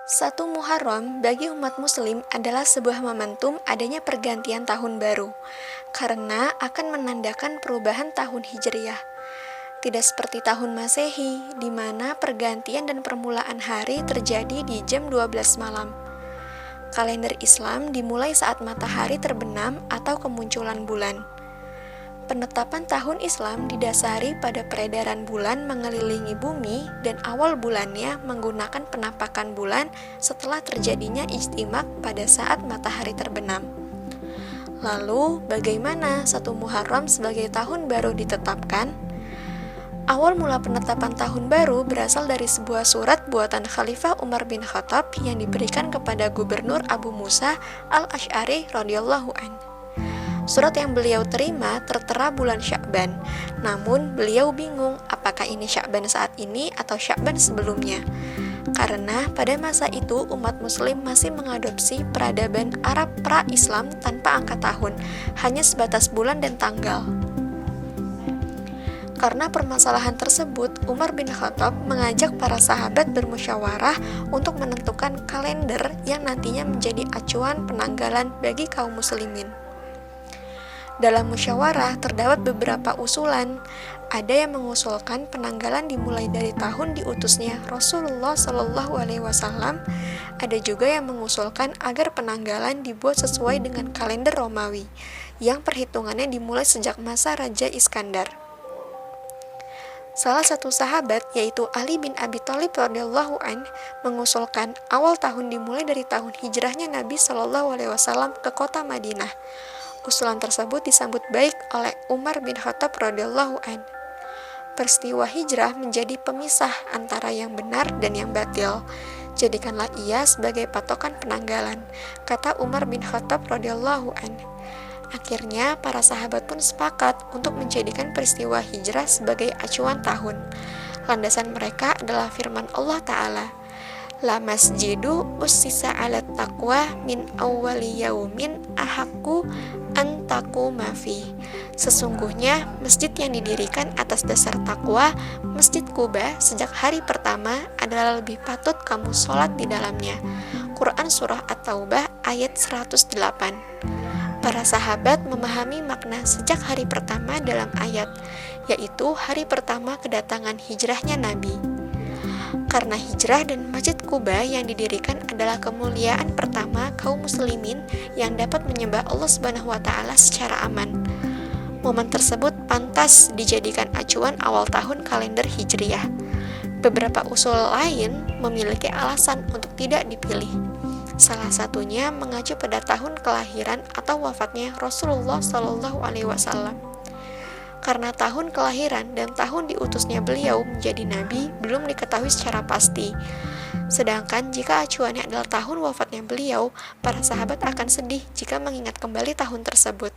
Satu Muharram bagi umat muslim adalah sebuah momentum adanya pergantian tahun baru, karena akan menandakan perubahan tahun Hijriyah. Tidak seperti tahun Masehi, di mana pergantian dan permulaan hari terjadi di jam 12 malam. Kalender Islam dimulai saat matahari terbenam atau kemunculan bulan. Penetapan tahun Islam didasari pada peredaran bulan mengelilingi bumi dan awal bulannya menggunakan penampakan bulan setelah terjadinya ijtimak pada saat matahari terbenam. Lalu, bagaimana 1 Muharram sebagai tahun baru ditetapkan? Awal mula penetapan tahun baru berasal dari sebuah surat buatan Khalifah Umar bin Khattab yang diberikan kepada Gubernur Abu Musa al-Asy'ari radhiyallahu anhu. Surat yang beliau terima tertera bulan Sya'ban, namun beliau bingung apakah ini Sya'ban saat ini atau Sya'ban sebelumnya. Karena pada masa itu umat muslim masih mengadopsi peradaban Arab pra-Islam tanpa angka tahun, hanya sebatas bulan dan tanggal. Karena permasalahan tersebut, Umar bin Khattab mengajak para sahabat bermusyawarah untuk menentukan kalender yang nantinya menjadi acuan penanggalan bagi kaum muslimin. Dalam musyawarah terdapat beberapa usulan. Ada yang mengusulkan penanggalan dimulai dari tahun diutusnya Rasulullah Shallallahu Alaihi Wasallam. Ada juga yang mengusulkan agar penanggalan dibuat sesuai dengan kalender Romawi, yang perhitungannya dimulai sejak masa Raja Iskandar. Salah satu sahabat, yaitu Ali bin Abi Thalib radhiyallahu anhu, mengusulkan awal tahun dimulai dari tahun hijrahnya Nabi Shallallahu Alaihi Wasallam ke kota Madinah. Usulan tersebut disambut baik oleh Umar bin Khattab radhiyallahu anhu. Peristiwa hijrah menjadi pemisah antara yang benar dan yang batil. Jadikanlah ia sebagai patokan penanggalan, kata Umar bin Khattab radhiyallahu anhu. Akhirnya para sahabat pun sepakat untuk menjadikan peristiwa hijrah sebagai acuan tahun. Landasan mereka adalah firman Allah Ta'ala, La masjidu ussisa ala taqwa min awwali yaumin ahaqqu an taquma fi. Sesungguhnya masjid yang didirikan atas dasar takwa, Masjid Kuba, sejak hari pertama adalah lebih patut kamu sholat di dalamnya. Quran Surah At-Taubah ayat 108. Para sahabat memahami makna sejak hari pertama dalam ayat, yaitu hari pertama kedatangan hijrahnya Nabi. Karena hijrah dan Masjid Kuba yang didirikan adalah kemuliaan pertama kaum muslimin yang dapat menyembah Allah Subhanahu wa taala secara aman. Momen tersebut pantas dijadikan acuan awal tahun kalender Hijriyah. Beberapa usul lain memiliki alasan untuk tidak dipilih. Salah satunya mengacu pada tahun kelahiran atau wafatnya Rasulullah Shallallahu Alaihi Wasallam. Karena tahun kelahiran dan tahun diutusnya beliau menjadi nabi belum diketahui secara pasti. Sedangkan jika acuannya adalah tahun wafatnya beliau, para sahabat akan sedih jika mengingat kembali tahun tersebut.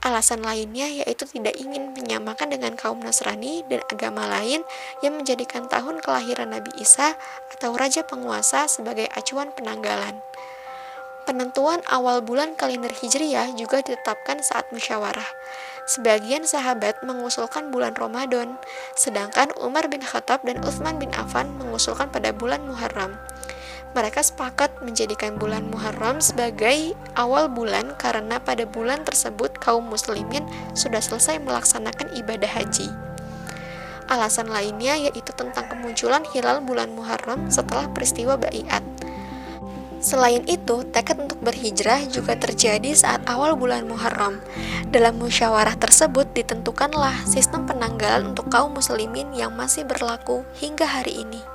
Alasan lainnya yaitu tidak ingin menyamakan dengan kaum Nasrani dan agama lain yang menjadikan tahun kelahiran Nabi Isa atau Raja Penguasa sebagai acuan penanggalan. Penentuan awal bulan kalender Hijriyah juga ditetapkan saat musyawarah. Sebagian sahabat mengusulkan bulan Ramadan, sedangkan Umar bin Khattab dan Utsman bin Affan mengusulkan pada bulan Muharram. Mereka sepakat menjadikan bulan Muharram sebagai awal bulan karena pada bulan tersebut kaum muslimin sudah selesai melaksanakan ibadah haji. Alasan lainnya yaitu tentang kemunculan hilal bulan Muharram setelah peristiwa Bai'at. Selain itu, tekad untuk berhijrah juga terjadi saat awal bulan Muharram. Dalam musyawarah tersebut ditentukanlah sistem penanggalan untuk kaum muslimin yang masih berlaku hingga hari ini.